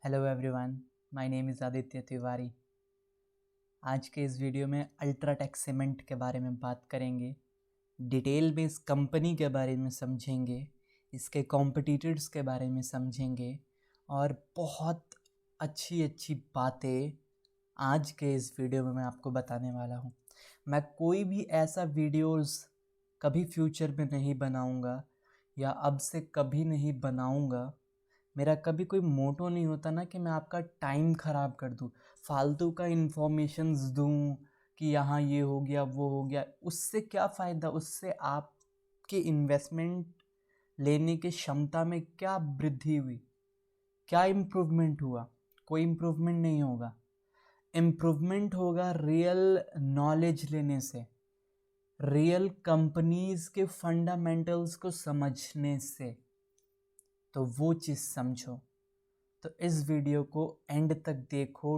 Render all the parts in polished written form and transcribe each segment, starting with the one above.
Hello everyone, my name is Aditya Tiwari. आज के इस वीडियो में अल्ट्राटेक सीमेंट के बारे में बात करेंगे। डिटेल में इस कंपनी के बारे में समझेंगे, इसके कॉम्पिटिटर्स के बारे में समझेंगे और बहुत अच्छी अच्छी बातें आज के इस वीडियो में मैं आपको बताने वाला हूँ। मैं कोई भी ऐसा वीडियोस कभी फ्यूचर में नहीं बनाऊँगा या अब से कभी नहीं बनाऊँगा। मेरा कभी कोई मोटो नहीं होता ना कि मैं आपका टाइम ख़राब कर दूँ, फालतू का इन्फॉर्मेशंस दूँ कि यहाँ ये हो गया वो हो गया। उससे क्या फ़ायदा? उससे आपके इन्वेस्टमेंट लेने की क्षमता में क्या वृद्धि हुई? क्या इम्प्रूवमेंट हुआ? कोई इम्प्रूवमेंट नहीं होगा। इम्प्रूवमेंट होगा रियल नॉलेज लेने से, रियल कंपनीज के फंडामेंटल्स को समझने से। तो वो चीज़ समझो। तो इस वीडियो को एंड तक देखो,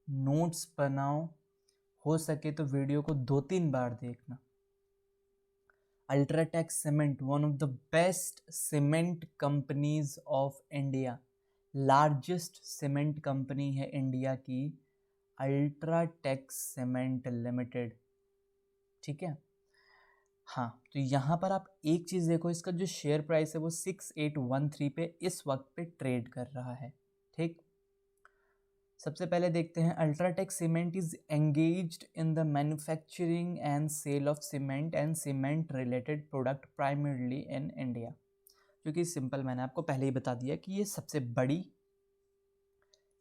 नोट्स बनाओ, हो सके तो वीडियो को 2-3 बार देखना। UltraTech cement one of the best cement companies of India, largest cement company है इंडिया की अल्ट्राटेक सीमेंट लिमिटेड। ठीक है, हाँ। तो यहाँ पर आप एक चीज़ देखो, इसका जो शेयर प्राइस है वो 6813 पे इस वक्त पे ट्रेड कर रहा है। ठीक, सबसे पहले देखते हैं UltraTech cement is engaged in the manufacturing and sale of cement and cement related product primarily in India. क्योंकि सिंपल, मैंने आपको पहले ही बता दिया कि ये सबसे बड़ी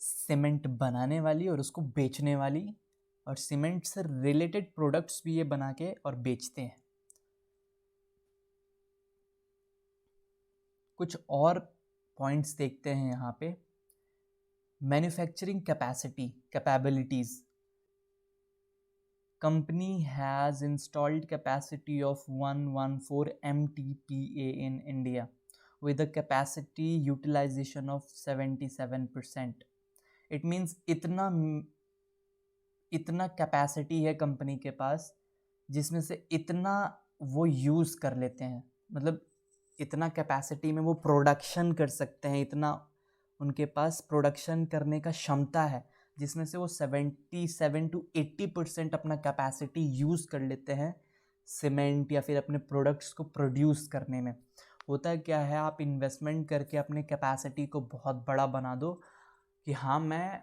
सीमेंट बनाने वाली और उसको बेचने वाली और सीमेंट से रिलेटेड प्रोडक्ट्स भी ये बना के और बेचते हैं। कुछ और पॉइंट्स देखते हैं यहाँ पे। Manufacturing capacity, capabilities. Company has installed capacity of 114 MTPA in India with a capacity utilization of 77%. It means इतना कैपेसिटी है कंपनी के पास जिसमें से इतना वो यूज़ कर लेते हैं। मतलब इतना कैपेसिटी में वो प्रोडक्शन कर सकते हैं, इतना उनके पास प्रोडक्शन करने का क्षमता है जिसमें से वो 77 to 80% अपना कैपेसिटी यूज़ कर लेते हैं सीमेंट या फिर अपने प्रोडक्ट्स को प्रोड्यूस करने में। होता क्या है, आप इन्वेस्टमेंट करके अपने कैपेसिटी को बहुत बड़ा बना दो कि हाँ मैं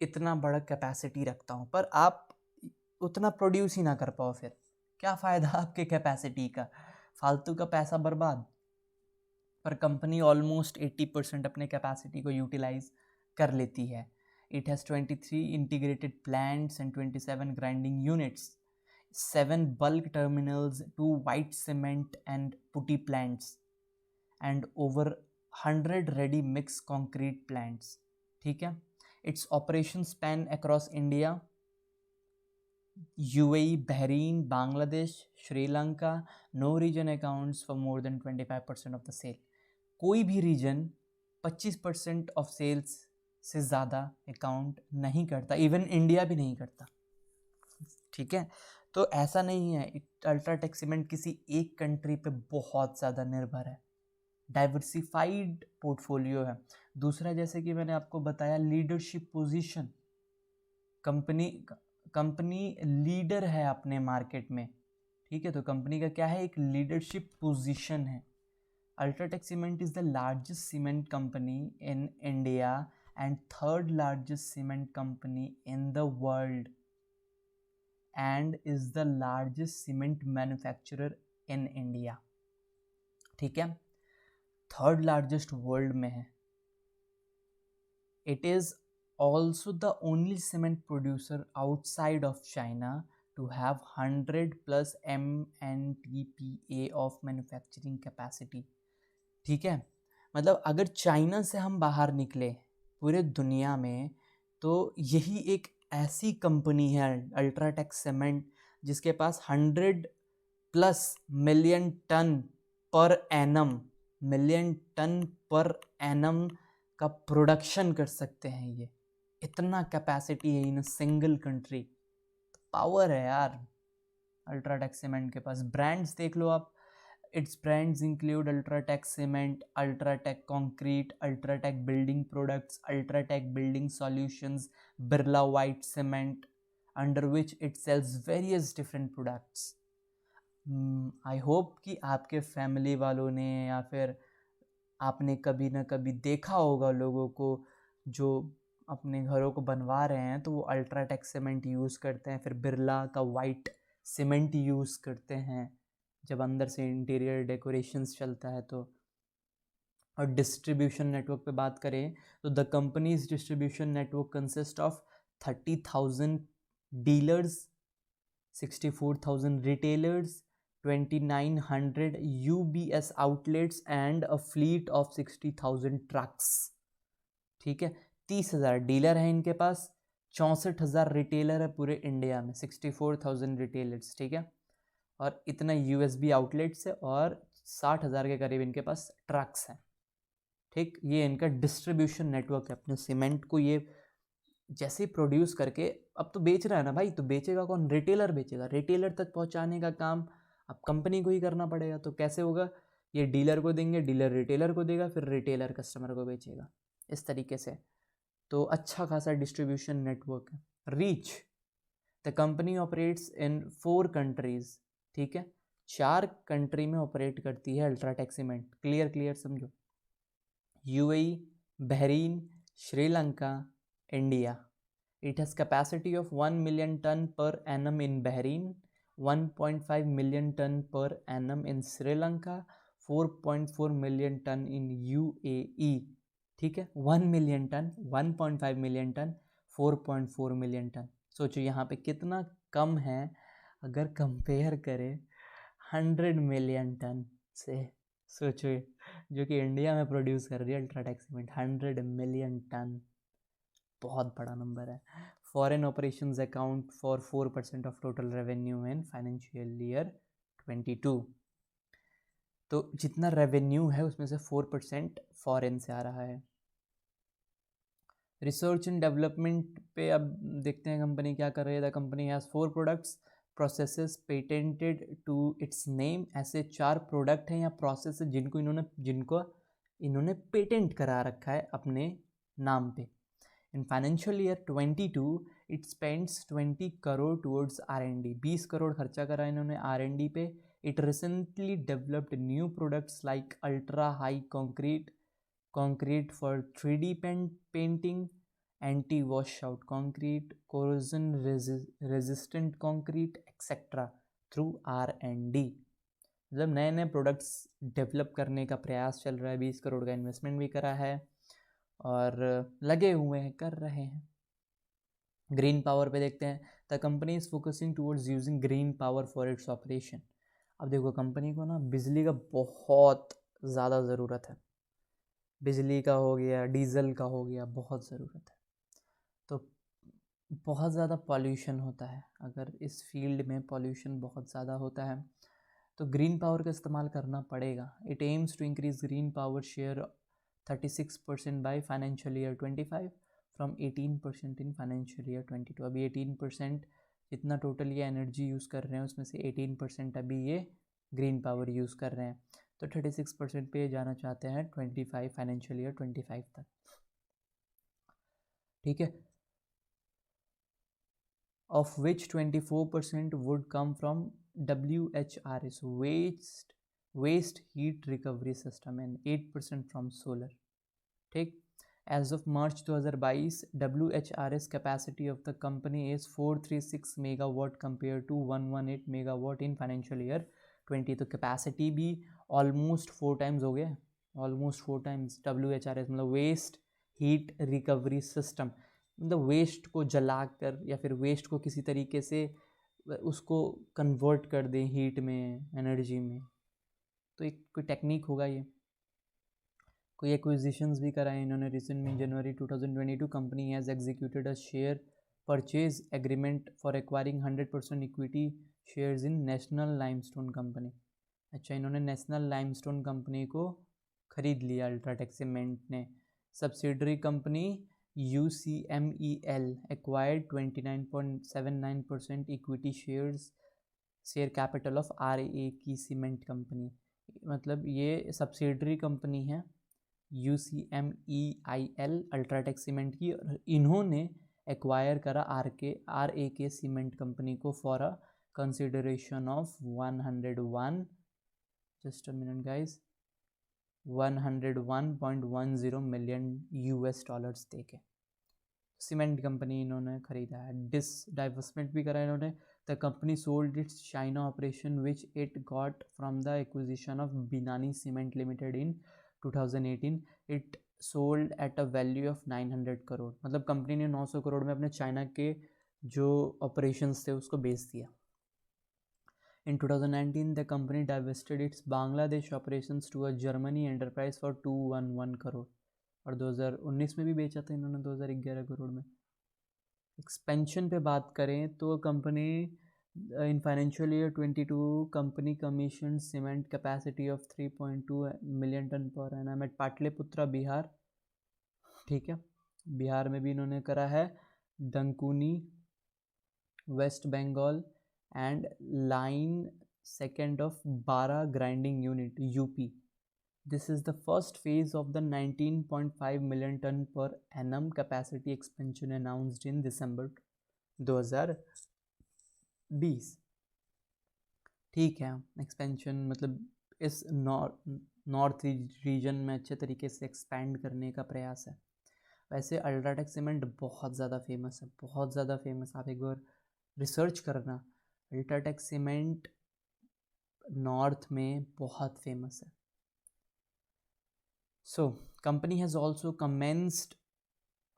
इतना बड़ा कैपेसिटी रखता हूँ, पर आप उतना प्रोड्यूस ही ना कर पाओ, फिर क्या फ़ायदा आपके कैपेसिटी का? फालतू का पैसा बर्बाद। पर कंपनी ऑलमोस्ट 80% अपने कैपेसिटी को यूटिलाइज कर लेती है। It has 23 integrated plants and 27 grinding units, 7 bulk terminals, 2 white cement and putty plants and over 100 ready mix concrete plants. ठीक है, its operation span across India, UAE, Bahrain, Bangladesh, Sri Lanka. No region accounts for more than 25% of the sale. कोई भी reason 25% of sales से ज़्यादा account नहीं करता, even India भी नहीं करता। ठीक है, तो ऐसा नहीं है अल्ट्राटेक सीमेंट किसी एक कंट्री पे बहुत ज़्यादा निर्भर है। डाइवर्सिफाइड पोर्टफोलियो है। दूसरा, जैसे कि मैंने आपको बताया, लीडरशिप पोजीशन। कंपनी लीडर है अपने मार्केट में। ठीक है, तो कंपनी का क्या है, एक लीडरशिप पोजीशन है। UltraTech cement is the largest cement company in India and third largest cement company in the world and is the largest cement manufacturer in India. ठीक है, थर्ड लार्जेस्ट वर्ल्ड में है। It is also the only cement producer outside of China to have 100 plus MNTPA of manufacturing capacity। ठीक है, मतलब अगर China से हम बाहर निकले पूरे दुनिया में, तो यही एक ऐसी कंपनी है अल्ट्राटेक सीमेंट जिसके पास 100 plus million ton per annum, million ton per annum का प्रोडक्शन कर सकते हैं। ये इतना कैपेसिटी है इन सिंगल कंट्री। पावर है यार अल्ट्राटेक सीमेंट के पास। ब्रांड्स देख लो आप, Its brands include UltraTech Cement, UltraTech Concrete, UltraTech Building Products, UltraTech Building Solutions, Birla White Cement, under which it sells various different products. I hope कि आपके family वालों ने या फिर आपने कभी ना कभी देखा होगा लोगों को जो अपने घरों को बनवा रहे हैं तो वो अल्ट्राटेक सीमेंट यूज़ करते हैं, फिर बिरला का वाइट सीमेंट यूज़ करते हैं जब अंदर से इंटीरियर डेकोरेशंस चलता है तो। और डिस्ट्रीब्यूशन नेटवर्क पे बात करें तो the companies distribution network consist of 30,000 dealers, 64,000 retailers, 2,900 UBS outlets and a fleet of 60,000 trucks। ठीक है, 30,000 डीलर हैं इनके पास, 64,000 रिटेलर है पूरे इंडिया में, 64,000 रिटेलर्स, ठीक है, और इतना USB आउटलेट्स है और 60,000 के करीब इनके पास ट्रक्स हैं। ठीक, ये इनका डिस्ट्रीब्यूशन नेटवर्क है। अपने सीमेंट को ये जैसे ही प्रोड्यूस करके अब तो बेच रहा है ना भाई, तो बेचेगा कौन? रिटेलर बेचेगा। रिटेलर तक पहुंचाने का काम अब कंपनी को ही करना पड़ेगा। तो कैसे होगा? ये डीलर को देंगे, डीलर रिटेलर को देगा, फिर रिटेलर कस्टमर को बेचेगा, इस तरीके से। तो अच्छा खासा डिस्ट्रीब्यूशन नेटवर्क है। Reach, the company operates in 4 countries. ठीक है, 4 कंट्री में ऑपरेट करती है अल्ट्राटेक सीमेंट। क्लियर समझो। UAE, Bahrain, Sri Lanka, India. It has capacity of 1 million ton per annum in Bahrain, 1.5 million ton per annum in Sri Lanka, 4.4 million ton in UAE। ठीक है, 1 million ton, 1.5 million ton, 4.4 million ton। सोचो यहाँ पे कितना कम है अगर compare करें 100 million ton से। सोचो, जो कि इंडिया में प्रोड्यूस कर रही है अल्ट्राटेक सीमेंट, 100 मिलियन टन, बहुत बड़ा नंबर है। Foreign operations account for 4% of total revenue in financial year 22। तो जितना रेवेन्यू है उसमें से 4% फॉरेन से आ रहा है। रिसर्च एंड डेवलपमेंट पे अब देखते हैं कंपनी क्या कर रही है। The company has 4 products processes patented to its name. ऐसे 4 प्रोडक्ट हैं या प्रोसेस जिनको इन्होंने पेटेंट करा रखा है अपने नाम पे। In financial year 22, it spends 20 crore towards R&D। 20 crore खर्चा करा इन्होंने R&D पे। It recently developed new products like ultra high concrete for 3D painting, anti washout concrete, corrosion resistant concrete, etc. through R&D। मतलब नए नए प्रोडक्ट्स डेवलप करने का प्रयास चल रहा है। 20 करोड़ का इन्वेस्टमेंट भी करा है और लगे हुए हैं, कर रहे हैं। ग्रीन पावर पे देखते हैं। The company is focusing towards using green power for its operation. अब देखो, कंपनी को ना बिजली का बहुत ज़्यादा ज़रूरत है। बिजली का हो गया, डीजल का हो गया, बहुत ज़रूरत है। तो बहुत ज़्यादा पॉल्यूशन होता है। अगर इस फील्ड में पॉल्यूशन बहुत ज़्यादा होता है तो ग्रीन पावर का इस्तेमाल करना पड़ेगा। It aims to increase green power share 36% by financial year 25 from 18% in financial year 22। अभी 18% जितना टोटल ये एनर्जी यूज़ कर रहे हैं उसमें से 18% अभी ये ग्रीन पावर यूज़ कर रहे हैं। तो 36% पे जाना चाहते हैं 25 फाइनेंशियल ईयर 25 तक। ठीक है, of which 24% would come from WHRS waste heat recovery system and 8% from solar। ठीक, as of March 2022 WHRS capacity of the company is 436 megawatt compared to 118 megawatt in financial year 20। तो capacity भी almost 4 times हो गया, almost 4 times. WHRS मतलब waste heat recovery system, मतलब waste को जलाकर या फिर वेस्ट को किसी तरीके से उसको कन्वर्ट कर दें हीट में, एनर्जी में। तो एक कोई टेक्निक होगा ये। कोई एक्विजिशंस भी कराए इन्होंने रिसेंट में। जनवरी 2022 company has executed a share purchase agreement for acquiring 100% equity shares in national limestone company. अच्छा, इन्होंने नेशनल लाइमस्टोन कंपनी को खरीद लिया अल्ट्राटेक सीमेंट ने। Subsidiary company UCMEL acquired 29.79% equity share capital of RA की सीमेंट कंपनी। मतलब ये subsidiary company है UCMEIL अल्ट्राटेक सीमेंट की, और इन्होंने एक्वायर करा RAK सीमेंट कंपनी को for a consideration of 101, just a minute guys, 101.10 million US dollars दे के सीमेंट कंपनी इन्होंने खरीदा है। डाइवर्समेंट भी करा इन्होंने। The company sold it's China operation which it got from the acquisition of Binani cement limited in 2018। It sold at a value of 900 crore. मतलब company ने 900 करोड़ में अपने चाइना के जो ऑपरेशंस थे उसको बेच दिया। In 2019, the company divested its Bangladesh operations to a Germany enterprise for 211 crore, और 2019 में भी बेचा था इन्होंने 2011 करोड़ में। एक्सपेंशन पे बात करें तो company in financial year 22 company commission cement capacity of 3.2 million ton per annum at Pataliputra Bihar. ठीक है, बिहार में भी इन्होंने करा है। Dankuni West Bengal and line second of Bara grinding unit UP. This is the first phase of the 19.5 million ton per annum capacity expansion announced in December 2020। ठीक है, expansion मतलब इस नॉर्थ रीजन में अच्छे तरीके से एक्सपैंड करने का प्रयास है। वैसे अल्ट्राटेक सीमेंट बहुत ज़्यादा फेमस है, बहुत ज़्यादा फेमस। आप एक बार रिसर्च करना, अल्ट्राटेक सीमेंट नॉर्थ में बहुत फेमस है। So, company has also commenced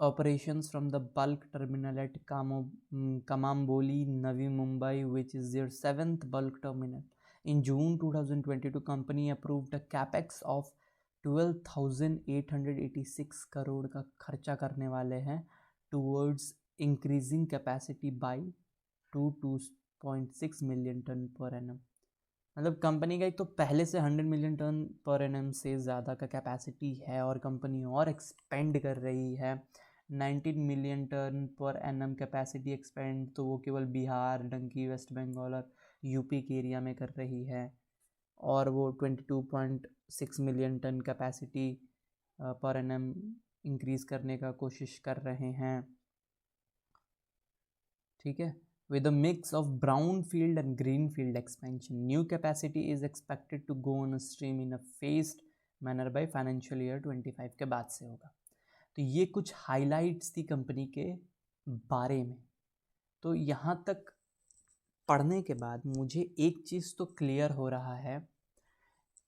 operations from the bulk terminal at Kamamboli, Navi Mumbai, which is their 7th bulk terminal. In June 2022, company approved a capex of 12,886 crore का खर्चा करने वाले हैं towards increasing capacity by 2.6 million ton per annum। मतलब company का एक तो पहले से 100 मिलियन टन पर एनम से ज़्यादा का कैपेसिटी है, और कंपनी और एक्सपेंड कर रही है। 19 million ton per annum capacity expand तो वो केवल बिहार, डंकी, वेस्ट बंगाल और यूपी के एरिया में कर रही है, और वो 22.6 million ton capacity per annum increase करने का कोशिश कर रहे हैं। ठीक है, with a mix of brownfield and greenfield expansion. New capacity is expected to go on stream in a phased manner by financial year 25 के बाद से होगा। तो ये कुछ हाइलाइट्स थी कंपनी के बारे में। तो यहाँ तक पढ़ने के बाद मुझे एक चीज़ तो क्लियर हो रहा है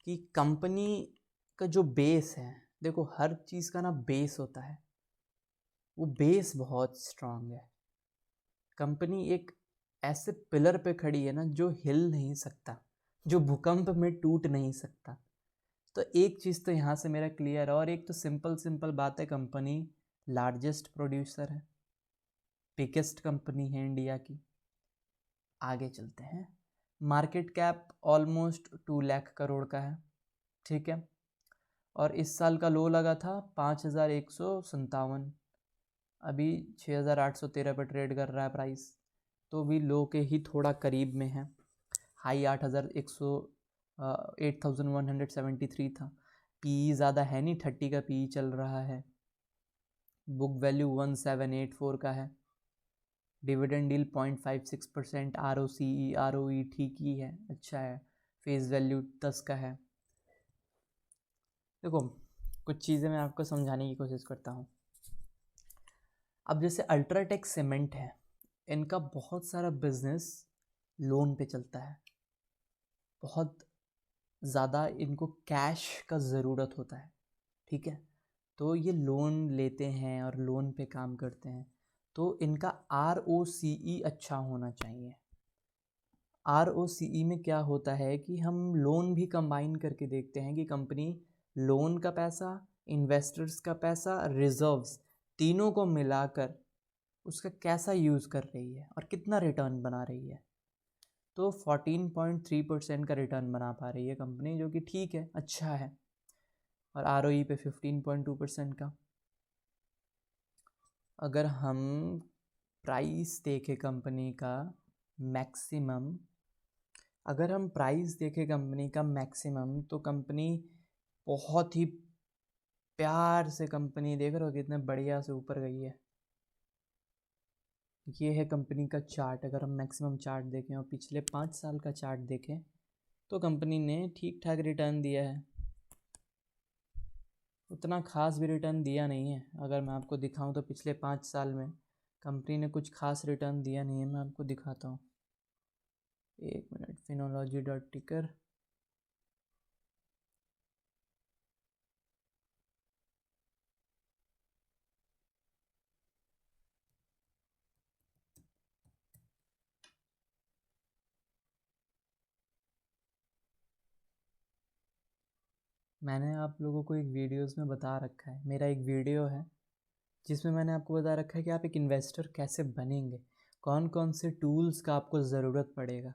कि कंपनी का जो बेस है, देखो हर चीज़ का ना बेस होता है, वो बेस बहुत स्ट्रांग है। कंपनी एक ऐसे पिलर पे खड़ी है ना जो हिल नहीं सकता, जो भूकंप में टूट नहीं सकता। तो एक चीज़ तो यहाँ से मेरा क्लियर है। और एक तो सिंपल बात है, कंपनी लार्जेस्ट प्रोड्यूसर है, बिगेस्ट कंपनी है इंडिया की। आगे चलते हैं। Market cap almost 2 lakh crore का है। ठीक है, और इस साल का लो लगा था 5,157, अभी 6,813 पर ट्रेड कर रहा है प्राइस, तो भी लो के ही थोड़ा करीब में है। हाई 8,173 था। पी ज़्यादा है नहीं, 30 का पी चल रहा है। बुक वैल्यू 1784 का है। Dividend deal 0.56%। ROE ठीक ही है, अच्छा है। फेस वैल्यू 10 का है। देखो कुछ चीज़ें मैं आपको समझाने की कोशिश करता हूँ। अब जैसे अल्ट्राटेक सीमेंट है, इनका बहुत सारा बिजनेस लोन पे चलता है। बहुत ज़्यादा इनको कैश का ज़रूरत होता है। ठीक है, तो ये लोन लेते हैं और लोन पे काम करते हैं। तो इनका ROCE अच्छा होना चाहिए। ROCE में क्या होता है कि हम लोन भी कंबाइन करके देखते हैं कि कंपनी लोन का पैसा, इन्वेस्टर्स का पैसा, रिजर्व्स, तीनों को मिलाकर उसका कैसा यूज़ कर रही है और कितना रिटर्न बना रही है। तो 14.3% का रिटर्न बना पा रही है कंपनी, जो कि ठीक है, अच्छा है। और ROE पे 15.2% का। अगर हम प्राइस देखें कंपनी का, मैक्सिमम अगर हम प्राइस देखें कंपनी का मैक्सिमम, तो कंपनी बहुत ही प्यार से, कंपनी देख रहे हो कितने बढ़िया से ऊपर गई है। ये है कंपनी का चार्ट। अगर हम मैक्सिमम चार्ट देखें और पिछले 5 साल का चार्ट देखें तो कंपनी ने ठीक ठाक रिटर्न दिया है, उतना खास भी रिटर्न दिया नहीं है। अगर मैं आपको दिखाऊं तो पिछले 5 साल में कंपनी ने कुछ खास रिटर्न दिया नहीं है। मैं आपको दिखाता हूँ, 1 मिनट, फिनोलॉजी डॉट टिकर। मैंने आप लोगों को एक वीडियोस में बता रखा है, मेरा एक वीडियो है जिसमें मैंने आपको बता रखा है कि आप एक इन्वेस्टर कैसे बनेंगे, कौन कौन से टूल्स का आपको ज़रूरत पड़ेगा।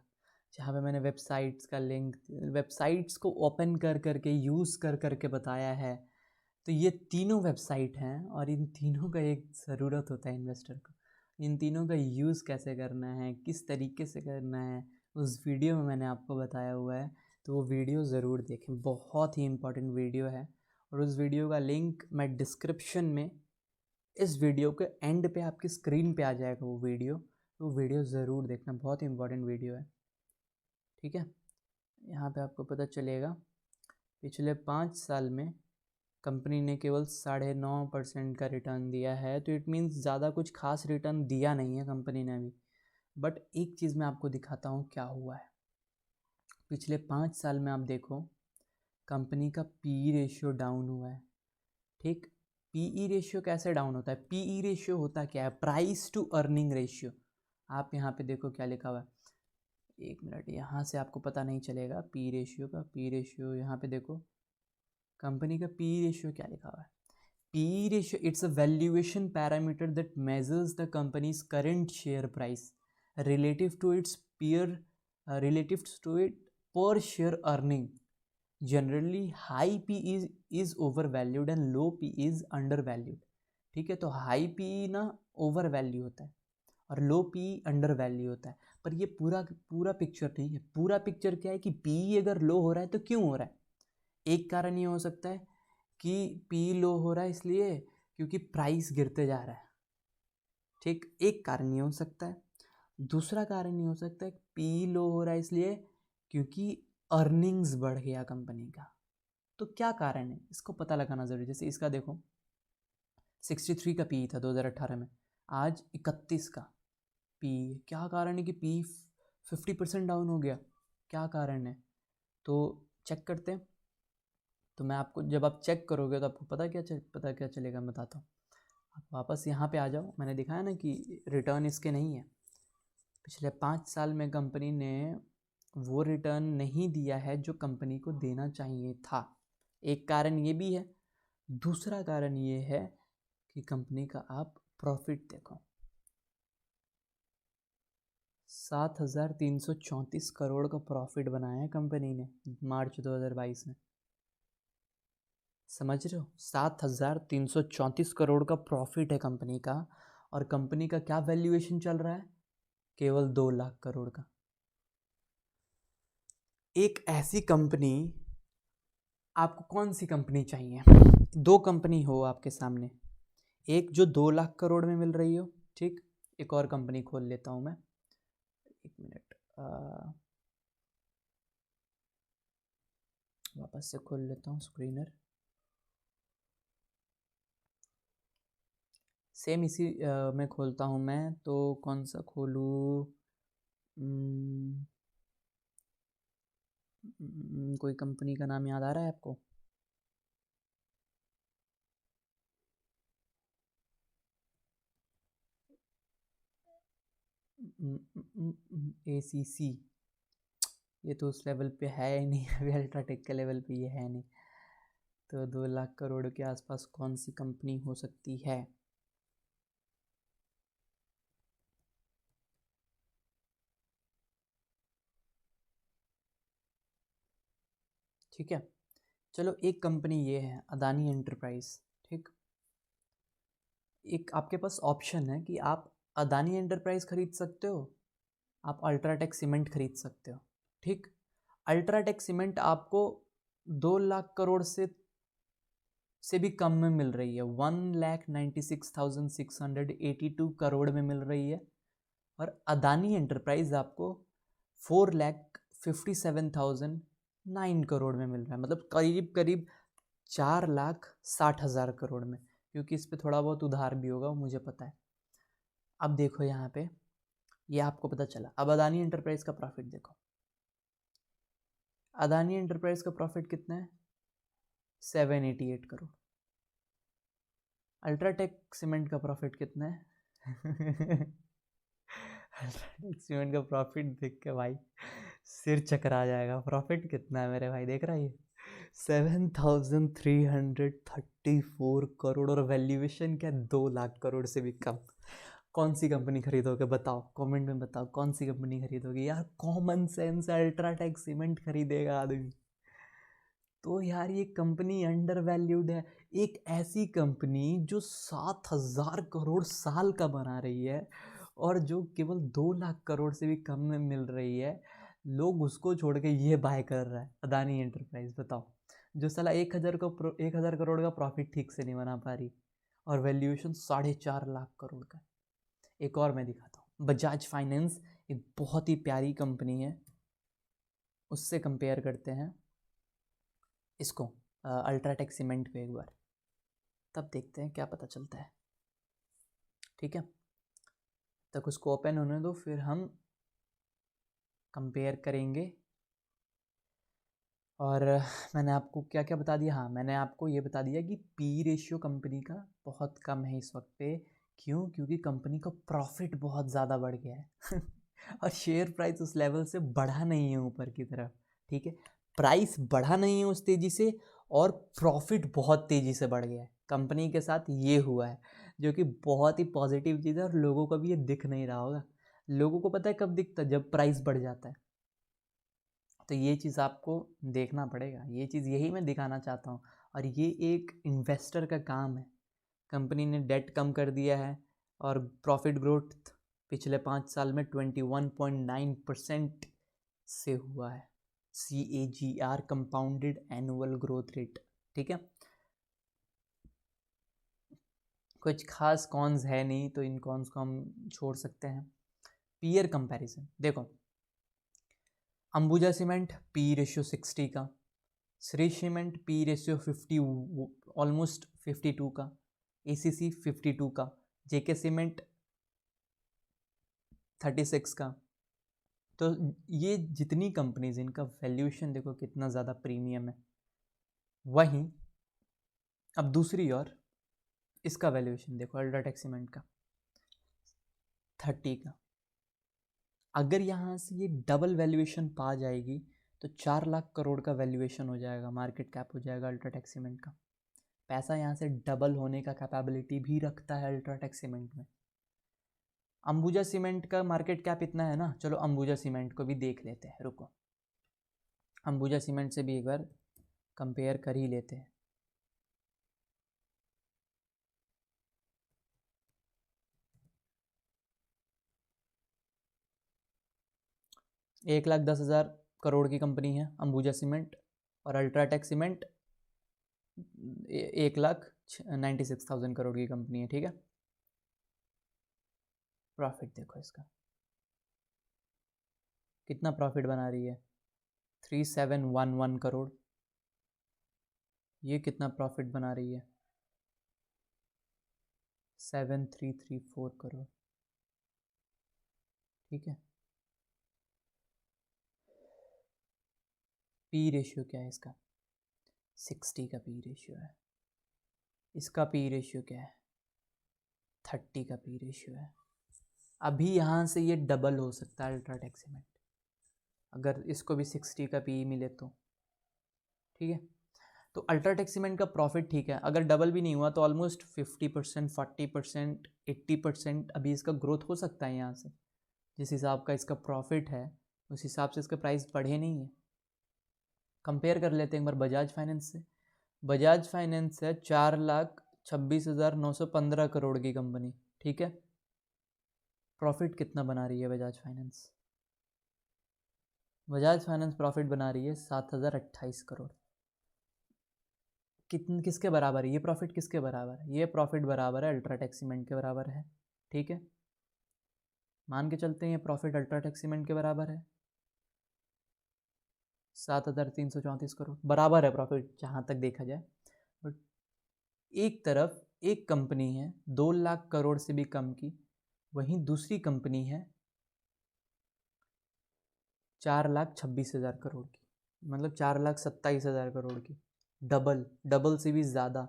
जहाँ पे मैंने वेबसाइट्स का लिंक, वेबसाइट्स को ओपन कर करके, यूज़ कर करके बताया है। तो ये तीनों वेबसाइट हैं और इन तीनों का एक ज़रूरत होता है इन्वेस्टर को। इन तीनों का यूज़ कैसे करना है, किस तरीके से करना है, उस वीडियो में मैंने आपको बताया हुआ है। तो वो वीडियो ज़रूर देखें, बहुत ही इम्पोर्टेंट वीडियो है। और उस वीडियो का लिंक मैं डिस्क्रिप्शन में, इस वीडियो के एंड पे आपकी स्क्रीन पे आ जाएगा वो वीडियो। तो वो वीडियो ज़रूर देखना, बहुत ही इम्पोर्टेंट वीडियो है। ठीक है, यहाँ पे आपको पता चलेगा पिछले 5 साल में कंपनी ने केवल 9.5% का रिटर्न दिया है। तो इट मीन्स ज़्यादा कुछ खास रिटर्न दिया नहीं है कंपनी ने अभी। बट एक चीज़ मैं आपको दिखाता हूँ क्या हुआ है। पिछले 5 साल में आप देखो, कंपनी का पी रेशियो डाउन हुआ है। ठीक, पीई रेशियो कैसे डाउन होता है? पीई रेशियो होता क्या है? Price to earning ratio. आप यहाँ पे देखो क्या लिखा हुआ है, 1 मिनट, यहाँ से आपको पता नहीं चलेगा पी रेशियो का। पी रेशियो यहाँ पे देखो, कंपनी का पी रेशियो क्या लिखा हुआ है। P ratio, it's a valuation parameter that measures the company's current share price relative to its peer, relative to it per share earning. Generally high P is over valued and low P is under valued. ठीक है, तो high P ना over value होता है और लो P under value होता है। पर ये पूरा पूरा पिक्चर नहीं है। पूरा पिक्चर क्या है कि पी अगर लो हो रहा है तो क्यों हो रहा है? एक कारण ये हो सकता है कि पी लो हो रहा है इसलिए क्योंकि प्राइस गिरते जा रहा है। ठीक, एक कारण ये हो सकता है। दूसरा कारण ये हो सकता है पी लो हो रहा है इसलिए क्योंकि अर्निंग्स बढ़ गया कंपनी का। तो क्या कारण है, इसको पता लगाना जरूरी। जैसे इसका देखो, 63 का पी था 2018 में, आज 31 का पी। क्या कारण है कि पी 50% डाउन हो गया? क्या कारण है? तो चेक करते हैं। तो मैं आपको, जब आप चेक करोगे तो आपको पता क्या चलेगा, मैं बताता हूँ। आप वापस यहाँ पे आ जाओ। मैंने दिखाया ना कि रिटर्न इसके नहीं है। पिछले 5 साल में कंपनी ने वो रिटर्न नहीं दिया है जो कंपनी को देना चाहिए था। एक कारण ये भी है। दूसरा कारण ये है कि कंपनी का आप प्रॉफिट देखो, 7,334 करोड़ का प्रॉफिट बनाया है कंपनी ने मार्च 2022 में। समझ रहे हो, 7,334 करोड़ का प्रॉफिट है कंपनी का। और कंपनी का क्या वैल्यूएशन चल रहा है? केवल 2 लाख करोड़ का। एक ऐसी कंपनी, आपको कौन सी कंपनी चाहिए? दो कंपनी हो आपके सामने, एक जो 2 लाख करोड़ में मिल रही हो, ठीक, एक और कंपनी खोल लेता हूँ मैं, 1 मिनट, वापस से खोल लेता हूँ स्क्रीनर। सेम इसी में खोलता हूँ मैं। तो कौन सा खोलूँ? कोई कंपनी का नाम याद आ रहा है आपको? ACC, ये तो उस लेवल पे है ही नहीं अभी, अल्ट्राटेक के लेवल पे ये है नहीं। तो 2 लाख करोड़ के आसपास कौन सी कंपनी हो सकती है? ठीक है, चलो एक कंपनी ये है, अदानी एंटरप्राइज। ठीक, एक आपके पास ऑप्शन है कि आप अदानी एंटरप्राइज खरीद सकते हो, आप अल्ट्राटेक सीमेंट खरीद सकते हो। ठीक। अल्ट्राटेक सीमेंट आपको 2 लाख करोड़ से भी कम में मिल रही है, 1,96,682 करोड़ में मिल रही है। और अदानी एंटरप्राइज आपको 4,57,009 करोड़ में मिल रहा है, मतलब करीब करीब 4,60,000 करोड़ में, क्योंकि इस पे थोड़ा बहुत उधार भी होगा, मुझे पता है। अब देखो यहाँ पे, ये आपको पता चला। अब अदानी एंटरप्राइज का प्रॉफिट देखो। अदानी एंटरप्राइज का प्रॉफिट कितना है? 788 करोड़। अल्ट्राटेक सीमेंट का प्रॉफिट कितना है? अल्ट्राटेक सीमेंट का प्रॉफिट देख के भाई सिर चकरा जाएगा। प्रॉफिट कितना है मेरे भाई, देख रहा है ये 7,334 करोड़, और वैल्यूएशन क्या, 2 लाख करोड़ से भी कम। कौन सी कंपनी खरीदोगे बताओ, कमेंट में बताओ कौन सी कंपनी खरीदोगे यार। कॉमन सेंस, अल्ट्राटेक सीमेंट खरीदेगा आदमी। तो यार ये कंपनी अंडर वैल्यूड है। एक ऐसी कंपनी जो 7,000 करोड़ साल का बना रही है और जो केवल 2 लाख करोड़ से भी कम में मिल रही है, लोग उसको छोड़ के ये बाय कर रहा है, अदानी एंटरप्राइज। बताओ, जो साला 1,000 करोड़ का प्रॉफिट ठीक से नहीं बना पा रही, और वैल्यूएशन 4.5 लाख करोड़ का। एक और मैं दिखाता हूँ, बजाज फाइनेंस एक बहुत ही प्यारी कंपनी है, उससे कंपेयर करते हैं इसको अल्ट्राटेक सीमेंट पे एक बार, तब देखते हैं क्या पता चलता है। ठीक है, तक उसको ओपन होने दो, फिर हम कंपेयर करेंगे। और मैंने आपको क्या क्या बता दिया? हाँ, मैंने आपको ये बता दिया कि पी रेशियो कंपनी का बहुत कम है इस वक्त पे। क्यों? क्योंकि कंपनी का प्रॉफिट बहुत ज़्यादा बढ़ गया है और शेयर प्राइस उस लेवल से बढ़ा नहीं है ऊपर की तरफ। ठीक है, प्राइस बढ़ा नहीं है उस तेज़ी से, और प्रॉफिट बहुत तेज़ी से बढ़ गया है। कंपनी के साथ ये हुआ है, जो कि बहुत ही पॉजिटिव चीज़ है, और लोगों को भी ये दिख नहीं रहा होगा। लोगों को पता है कब दिखता है? जब प्राइस बढ़ जाता है। तो ये चीज़ आपको देखना पड़ेगा, ये चीज़ यही मैं दिखाना चाहता हूँ। और ये एक इन्वेस्टर का काम है। कंपनी ने डेट कम कर दिया है, और प्रॉफिट ग्रोथ पिछले 5 साल में 21.9% से हुआ है, CAGR, compounded annual growth rate. ठीक है, कुछ खास कॉन्स है नहीं, तो इन कॉन्स को हम छोड़ सकते हैं। पीयर कंपैरिजन देखो, अंबुजा सीमेंट पी रेशियो 60 का, Shri cement P ratio 50, almost 52 का, ACC 52 का, JK सीमेंट 36 का। तो ये जितनी कंपनीज, इनका वैल्यूएशन देखो कितना ज़्यादा प्रीमियम है। वहीं अब दूसरी ओर इसका वैल्यूएशन देखो, अल्ट्राटेक सीमेंट का 30 का। अगर यहाँ से ये डबल वैल्यूएशन पा जाएगी तो 4 लाख करोड़ का वैल्यूएशन हो जाएगा, मार्केट कैप हो जाएगा अल्ट्राटेक सीमेंट का। पैसा यहाँ से डबल होने का कैपेबिलिटी भी रखता है अल्ट्राटेक सीमेंट में। अंबुजा सीमेंट का मार्केट कैप इतना है ना, चलो अंबुजा सीमेंट को भी देख लेते हैं, रुको। अंबुजा सीमेंट से भी एक बार कंपेयर कर ही लेते हैं। एक लाख 10,000 करोड़ की कंपनी है अंबुजा सीमेंट, और अल्ट्राटेक सीमेंट 1,96,000 करोड़ की कंपनी है। ठीक है, प्रॉफिट देखो इसका कितना प्रॉफिट बना रही है, 3,711 करोड़। ये कितना प्रॉफिट बना रही है, 7,334 करोड़। ठीक है, पी रेशियो क्या है इसका? 60 का पी रेशियो है। इसका पी रेशियो क्या है? 30 का पी रेशियो है। अभी यहाँ से ये डबल हो सकता है अल्ट्राटेक सीमेंट, अगर इसको भी 60 का पी मिले तो। ठीक है, तो अल्ट्राटेक सीमेंट का प्रॉफिट ठीक है, अगर डबल भी नहीं हुआ तो ऑलमोस्ट 50%, 40%, 80% अभी इसका ग्रोथ हो सकता है यहाँ से। जिस हिसाब का इसका प्रॉफिट है उस हिसाब से इसका प्राइस बढ़े नहीं है। कंपेयर कर लेते हैं एक बार बजाज फाइनेंस से। बजाज फाइनेंस है 4,26,915 करोड़ की कंपनी। ठीक है, प्रॉफिट कितना बना रही है Bajaj finance? Bajaj finance profit बना रही है 7,028 करोड़। किसके बराबर है ये प्रॉफिट? किसके बराबर है ये प्रॉफिट? बराबर है अल्ट्राटेक सीमेंट के बराबर है। ठीक है, मान के चलते हैं ये प्रॉफिट अल्ट्राटेक सीमेंट के बराबर है। 7,334 करोड़ बराबर है प्रॉफिट जहाँ तक देखा जाए। बट एक तरफ एक कंपनी है 2 लाख करोड़ से भी कम की, वहीं दूसरी कंपनी है 4,26,000 करोड़ की, मतलब 4,27,000 करोड़ की, डबल से भी ज़्यादा।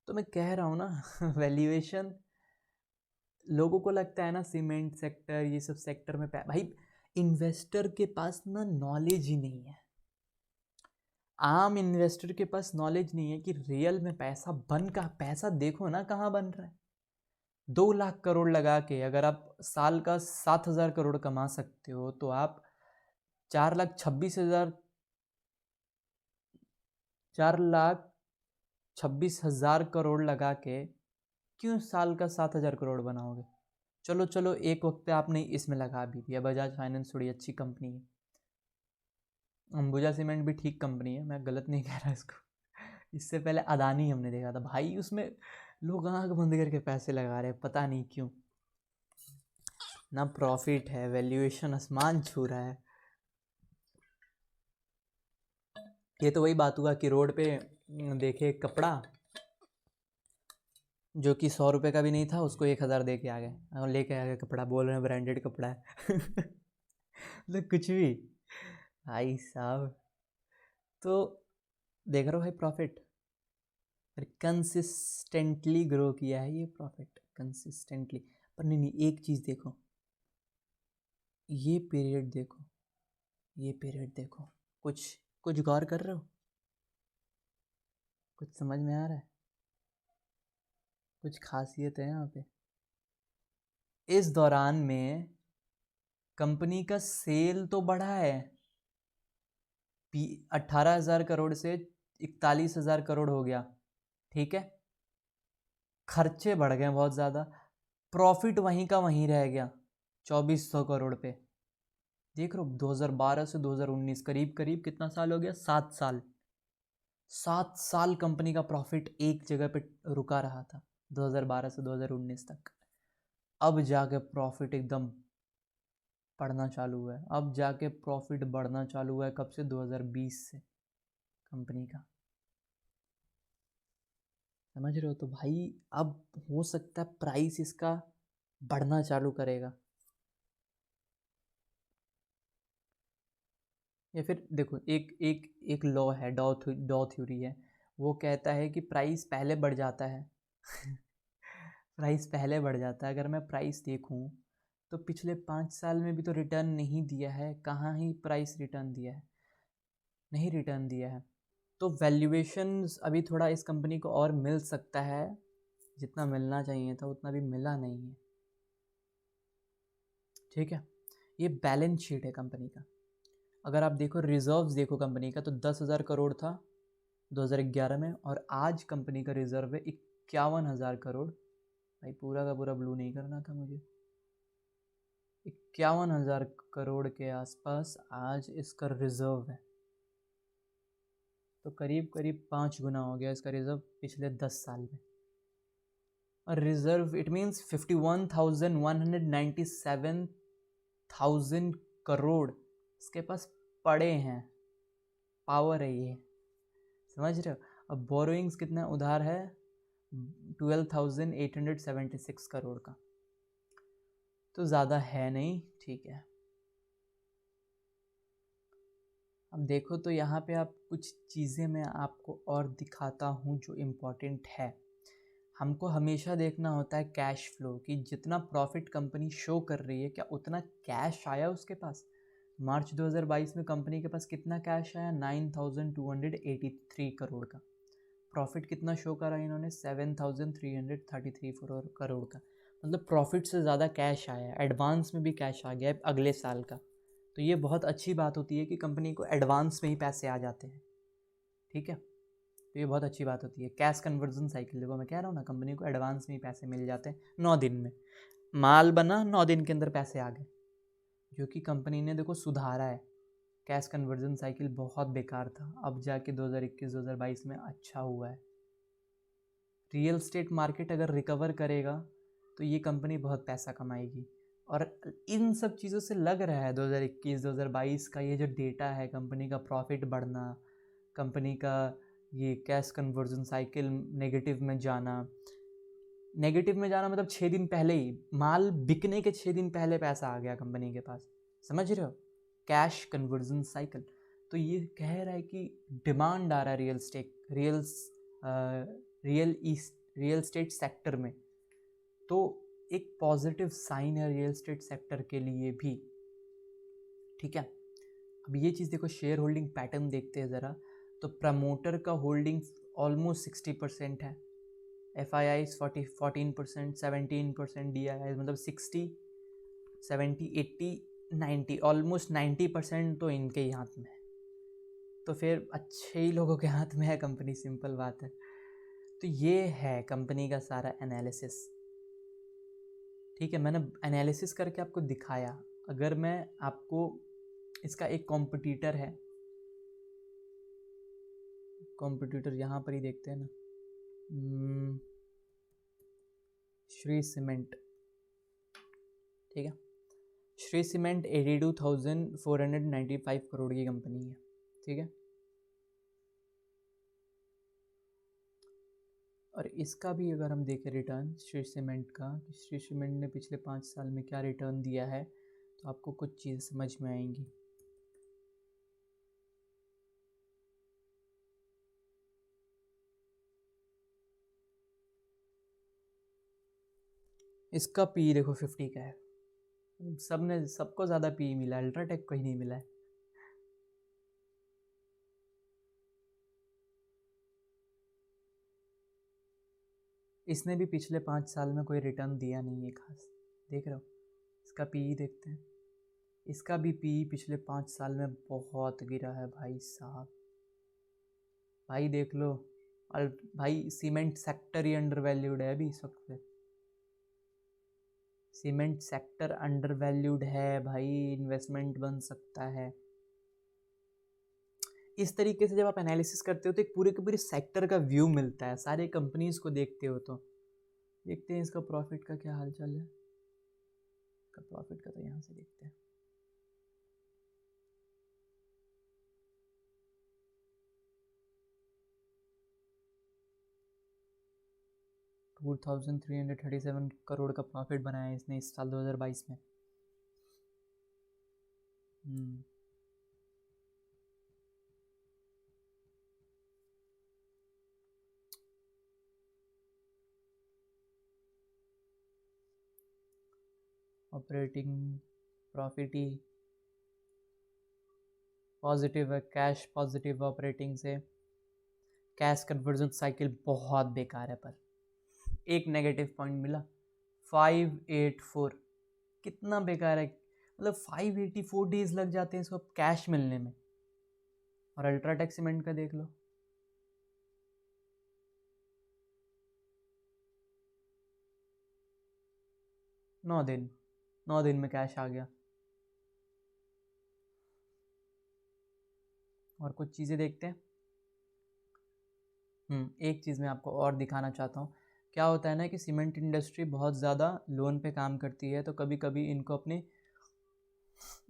तो मैं कह रहा हूँ ना वैल्यूएशन, लोगों को लगता है ना सीमेंट सेक्टर ये सब सेक्टर में भाई इन्वेस्टर के पास ना नॉलेज ही नहीं है। आम इन्वेस्टर के पास नॉलेज नहीं है कि रियल में पैसा देखो ना कहाँ बन रहा है। 2 लाख करोड़ लगा के अगर आप साल का 7,000 करोड़ कमा सकते हो तो आप 4,26,000 करोड़ लगा के क्यों साल का 7,000 करोड़ बनाओगे? चलो एक वक्त पे आपने इसमें लगा भी दिया। बजाज फाइनेंस थोड़ी अच्छी कंपनी है, अंबुजा सीमेंट भी ठीक कंपनी है, मैं गलत नहीं कह रहा इसको। इससे पहले अदानी हमने देखा था भाई, उसमें लोग आँख बंद करके पैसे लगा रहे हैं, पता नहीं क्यों। ना प्रॉफिट है, वैल्यूएशन आसमान छू रहा है। ये तो वही बात हुआ कि रोड पे देखे कपड़ा जो कि 100 रुपये का भी नहीं था, उसको 1,000 दे के आ गए और लेके आ गए कपड़ा, बोल रहे हैं ब्रांडेड कपड़ा है मतलब कुछ भी भाई साहब। तो देख रहे हो भाई प्रॉफिट कंसिस्टेंटली ग्रो किया है ये प्रॉफिट कंसिस्टेंटली। पर नहीं, एक चीज़ देखो, ये पीरियड देखो, ये पीरियड देखो, कुछ गौर कर रहे हो? कुछ समझ में आ रहा है? कुछ खासियत है यहाँ पे। इस दौरान में कंपनी का सेल तो बढ़ा है, 18,000 करोड़ से 41,000 करोड़ हो गया। ठीक है, खर्चे बढ़ गए बहुत ज़्यादा, प्रॉफिट वहीं का वहीं रह गया 2,400 करोड़ पे। देख रहे हो 2012 से 2019 करीब करीब कितना साल हो गया? 7 साल कंपनी का प्रॉफिट एक जगह पे रुका रहा था 2012 से 2019 तक। अब जाके प्रॉफिट एकदम बढ़ना चालू हुआ है, अब जाके प्रॉफिट बढ़ना चालू हुआ है। कब से? 2020 से कंपनी का, समझ रहे हो? तो भाई अब हो सकता है प्राइस इसका बढ़ना चालू करेगा, या फिर देखो एक एक एक लॉ है, डॉ थ्योरी है, वो कहता है कि प्राइस पहले बढ़ जाता है प्राइस पहले बढ़ जाता है। अगर मैं प्राइस देखूं तो पिछले 5 साल में भी तो रिटर्न नहीं दिया है, कहाँ ही प्राइस रिटर्न दिया है? नहीं रिटर्न दिया है। तो वैल्यूएशंस अभी थोड़ा इस कंपनी को और मिल सकता है, जितना मिलना चाहिए था उतना भी मिला नहीं है। ठीक है, ये बैलेंस शीट है कंपनी का। अगर आप देखो रिजर्व्स देखो कंपनी का, तो 10,000 करोड़ था 2011 में, और आज कंपनी का रिजर्व है 51,000 करोड़। भाई पूरा का पूरा ब्लू नहीं करना था मुझे। 51,000 करोड़ के आसपास आज इसका रिजर्व है, तो करीब करीब 5 गुना हो गया इसका रिजर्व पिछले 10 साल में। और रिजर्व इट मीन्स 51,197,000 करोड़ इसके पास पड़े हैं। पावर है ये, समझ रहे हो? अब बोरोइंग्स कितना उधार है? 12,876 करोड़ का, तो ज़्यादा है नहीं। ठीक है, अब देखो तो यहाँ पे आप कुछ चीज़ें मैं आपको और दिखाता हूँ जो इम्पोर्टेंट है। हमको हमेशा देखना होता है कैश फ्लो, कि जितना प्रॉफिट कंपनी शो कर रही है क्या उतना कैश आया उसके पास। मार्च 2022 में कंपनी के पास कितना कैश आया? 9,283 करोड़ का। प्रॉफिट कितना शो करा इन्होंने? 7,333 करोड़ का। मतलब प्रॉफिट से ज़्यादा कैश आया, एडवांस में भी कैश आ गया अगले साल का। तो ये बहुत अच्छी बात होती है कि कंपनी को एडवांस में ही पैसे आ जाते हैं। ठीक है, तो ये बहुत अच्छी बात होती है। कैश कन्वर्जन साइकिल देखो, मैं कह रहा हूँ ना, कंपनी को एडवांस में ही पैसे मिल जाते हैं 9 दिन में। माल बना 9 दिन के अंदर पैसे आ गए, जो कि कंपनी ने देखो सुधारा है कैश कन्वर्जन साइकिल बहुत बेकार था, अब जाके 2021-2022 में अच्छा हुआ है। रियल स्टेट मार्केट अगर रिकवर करेगा तो ये कंपनी बहुत पैसा कमाएगी। और इन सब चीज़ों से लग रहा है 2021-2022 का ये जो डेटा है, कंपनी का प्रॉफिट बढ़ना, कंपनी का ये कैश कन्वर्जन साइकिल नेगेटिव में जाना मतलब 6 दिन पहले ही, माल बिकने के 6 दिन पहले पैसा आ गया कंपनी के पास, समझ रहे हो? Cash conversion cycle. तो ये कह रहा है कि डिमांड आ रहा है रियल स्टेट सेक्टर में, तो एक पॉजिटिव साइन है रियल स्टेट सेक्टर के लिए भी, ठीक है। अब ये चीज़ देखो, शेयर होल्डिंग पैटर्न देखते हैं ज़रा, तो प्रमोटर का होल्डिंग ऑलमोस्ट 60% है, FII 14%, 17%, DII मतलब 60, 70, 80, 90, ऑलमोस्ट 90% तो इनके ही हाथ में है। तो फिर अच्छे ही लोगों के हाथ में है कंपनी, सिंपल बात है। तो ये है कंपनी का सारा एनालिसिस, ठीक है। मैंने एनालिसिस करके आपको दिखाया। अगर मैं आपको इसका एक कॉम्पिटिटर है, कॉम्पिटिटर यहाँ पर ही देखते हैं ना, श्री सीमेंट, ठीक है। श्री सीमेंट 82,495 करोड़ की कंपनी है, ठीक है। और इसका भी अगर हम देखें रिटर्न श्री सीमेंट का, श्री सीमेंट ने पिछले 5 साल में क्या रिटर्न दिया है, तो आपको कुछ चीज़ें समझ में आएंगी। इसका पी देखो 50 का है, सबको ज़्यादा पी मिला, अल्ट्राटेक को ही नहीं मिला है। इसने भी पिछले 5 साल में कोई रिटर्न दिया नहीं है खास, देख रहे हो। इसका पी देखते हैं, इसका भी पी पिछले 5 साल में बहुत गिरा है भाई साहब, भाई देख लो। और भाई सीमेंट सेक्टर ही अंडर वैल्यूड है अभी इस वक्त पे, सीमेंट सेक्टर अंडर वैल्यूड है भाई, इन्वेस्टमेंट बन सकता है। इस तरीके से जब आप एनालिसिस करते हो तो एक पूरे के पूरे सेक्टर का व्यू मिलता है, सारे कंपनीज को देखते हो। तो देखते हैं इसका प्रॉफिट का क्या हाल चाल है, इसका प्रॉफिट का तो यहाँ से देखते हैं। टू 2337 करोड़ का प्रॉफिट बनाया है इसने इस साल 2022 में। ऑपरेटिंग प्रॉफिट ही पॉजिटिव है, कैश पॉजिटिव ऑपरेटिंग से। कैश कन्वर्जन साइकिल बहुत बेकार है, पर एक नेगेटिव पॉइंट मिला 584, कितना बेकार है, मतलब 584 डेज लग जाते हैं इसको कैश मिलने में। और अल्ट्राटेक सीमेंट का देख लो, नौ दिन में कैश आ गया। और कुछ चीज़ें देखते हैं। एक चीज़ मैं आपको और दिखाना चाहता हूँ। क्या होता है ना कि सीमेंट इंडस्ट्री बहुत ज़्यादा लोन पे काम करती है, तो कभी कभी इनको अपने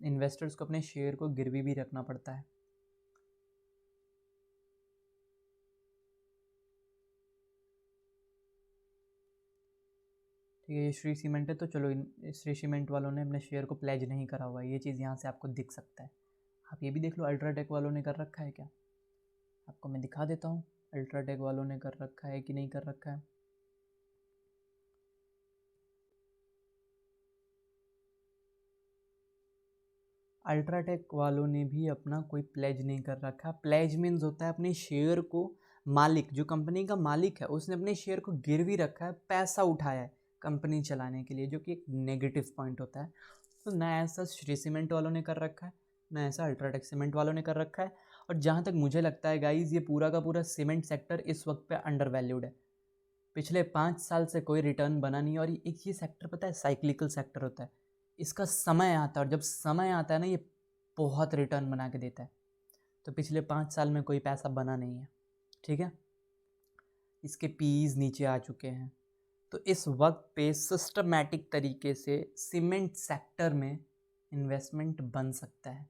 इन्वेस्टर्स को अपने शेयर को गिरवी भी रखना पड़ता है। ठीक है, ये श्री सीमेंट है, तो चलो श्री सीमेंट वालों ने अपने शेयर को प्लेज नहीं करा हुआ है, ये चीज़ यहाँ से आपको दिख सकता है। आप ये भी देख लो अल्ट्राटेक वालों ने कर रखा है क्या, आपको मैं दिखा देता हूँ अल्ट्राटेक वालों ने कर रखा है कि नहीं कर रखा है। अल्ट्राटेक वालों ने भी अपना कोई प्लेज नहीं कर रखा। प्लेज मीन्स होता है अपने शेयर को, मालिक जो कंपनी का मालिक है उसने अपने शेयर को गिरवी रखा है, पैसा उठाया है कंपनी चलाने के लिए, जो कि एक नेगेटिव पॉइंट होता है। तो ना ऐसा श्री सीमेंट वालों ने कर रखा है, ना ऐसा अल्ट्राटेक सीमेंट वालों ने कर रखा है। और जहाँ तक मुझे लगता है गाइज, ये पूरा का पूरा सीमेंट सेक्टर इस वक्त पे अंडर वैल्यूड है। पिछले 5 साल से कोई रिटर्न बना नहीं। और ये सेक्टर पता है साइक्लिकल सेक्टर होता है, इसका समय आता है, और जब समय आता है ना ये बहुत रिटर्न बना के देता है। तो पिछले 5 साल में कोई पैसा बना नहीं है, ठीक है। इसके पीईज नीचे आ चुके हैं। तो इस वक्त पे सिस्टमैटिक तरीके से सीमेंट सेक्टर में इन्वेस्टमेंट बन सकता है,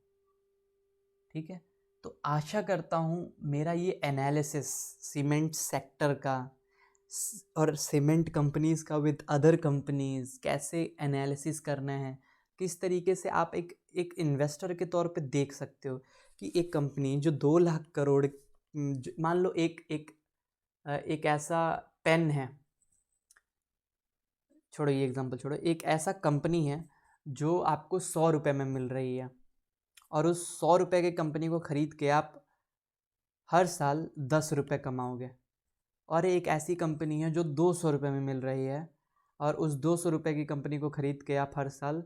ठीक है। तो आशा करता हूँ मेरा ये एनालिसिस सीमेंट सेक्टर का और सीमेंट कंपनीज़ का विद अदर कंपनीज़ कैसे एनालिसिस करना है, किस तरीके से आप एक इन्वेस्टर के तौर पे देख सकते हो कि एक कंपनी जो 2 लाख करोड़, मान लो एक ऐसा पेन है, छोड़ो ये एग्जांपल छोड़ो, एक ऐसा कंपनी है जो आपको 100 रुपये में मिल रही है और उस 100 रुपये की कंपनी को ख़रीद के आप हर साल 10 रुपये कमाओगे। और एक ऐसी कंपनी है जो 200 रुपये में मिल रही है और उस 200 रुपये की कंपनी को ख़रीद के आप हर साल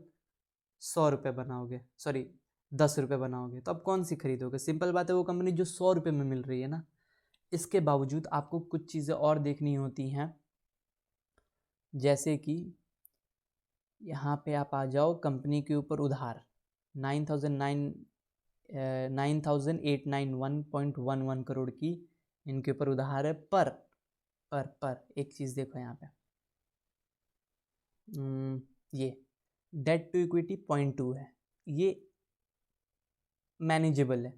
100 रुपये बनाओगे, सॉरी 10 रुपये बनाओगे। तो अब कौन सी खरीदोगे? सिंपल बात है, वो कंपनी जो 100 रुपये में मिल रही है ना। इसके बावजूद आपको कुछ चीज़ें और देखनी होती हैं, जैसे कि यहाँ पे आप आ जाओ कंपनी के ऊपर उधार 9,891.11 करोड़ की इनके ऊपर उधार है। पर एक चीज़ देखो यहाँ पे, ये डेट टू इक्विटी 0.2 है, ये मैनेजेबल है।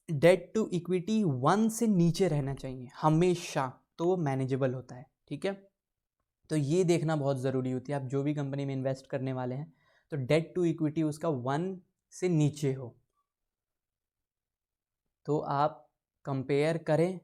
डेट टू इक्विटी 1 से नीचे रहना चाहिए हमेशा, तो वो मैनेजेबल होता है, ठीक है। तो ये देखना बहुत ज़रूरी होती है, आप जो भी कंपनी में इन्वेस्ट करने वाले हैं तो डेट टू इक्विटी उसका 1 से नीचे हो। तो आप कंपेयर करें,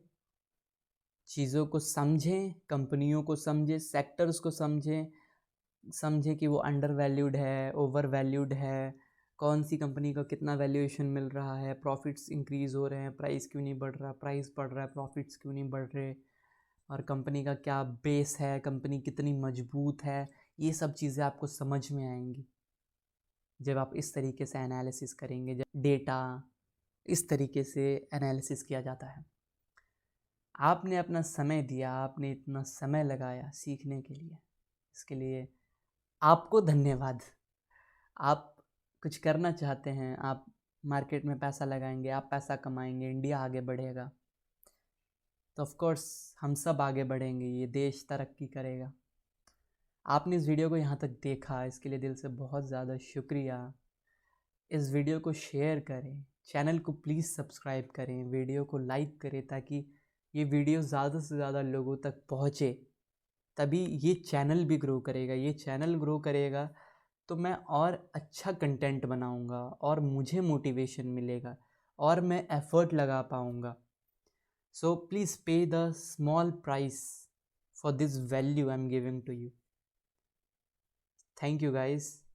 चीज़ों को समझें, कंपनियों को समझें, सेक्टर्स को समझें कि वो अंडर वैल्यूड है, ओवर वैल्यूड है, कौन सी कंपनी का कितना वैल्यूएशन मिल रहा है, प्रॉफिट्स इंक्रीज़ हो रहे हैं, प्राइस क्यों नहीं बढ़ रहा, प्राइस बढ़ रहा है, प्रॉफिट्स क्यों नहीं बढ़ रहे, और कंपनी का क्या बेस है, कंपनी कितनी मजबूत है। ये सब चीज़ें आपको समझ में आएंगी जब आप इस तरीके से एनालिसिस करेंगे, जब डेटा इस तरीके से एनालिसिस किया जाता है। आपने अपना समय दिया, आपने इतना समय लगाया सीखने के लिए, इसके लिए आपको धन्यवाद। आप कुछ करना चाहते हैं, आप मार्केट में पैसा लगाएंगे, आप पैसा कमाएंगे, इंडिया आगे बढ़ेगा, तो ऑफ कोर्स हम सब आगे बढ़ेंगे, ये देश तरक्की करेगा। आपने इस वीडियो को यहाँ तक देखा, इसके लिए दिल से बहुत ज़्यादा शुक्रिया। इस वीडियो को शेयर करें, चैनल को प्लीज़ सब्सक्राइब करें, वीडियो को लाइक करें ताकि ये वीडियो ज़्यादा से ज़्यादा लोगों तक पहुँचे, तभी ये चैनल भी ग्रो करेगा। ये चैनल ग्रो करेगा तो मैं और अच्छा कंटेंट बनाऊंगा और मुझे मोटिवेशन मिलेगा और मैं एफ़र्ट लगा पाऊंगा। So please pay the small price for this value I am giving to you. Thank you guys.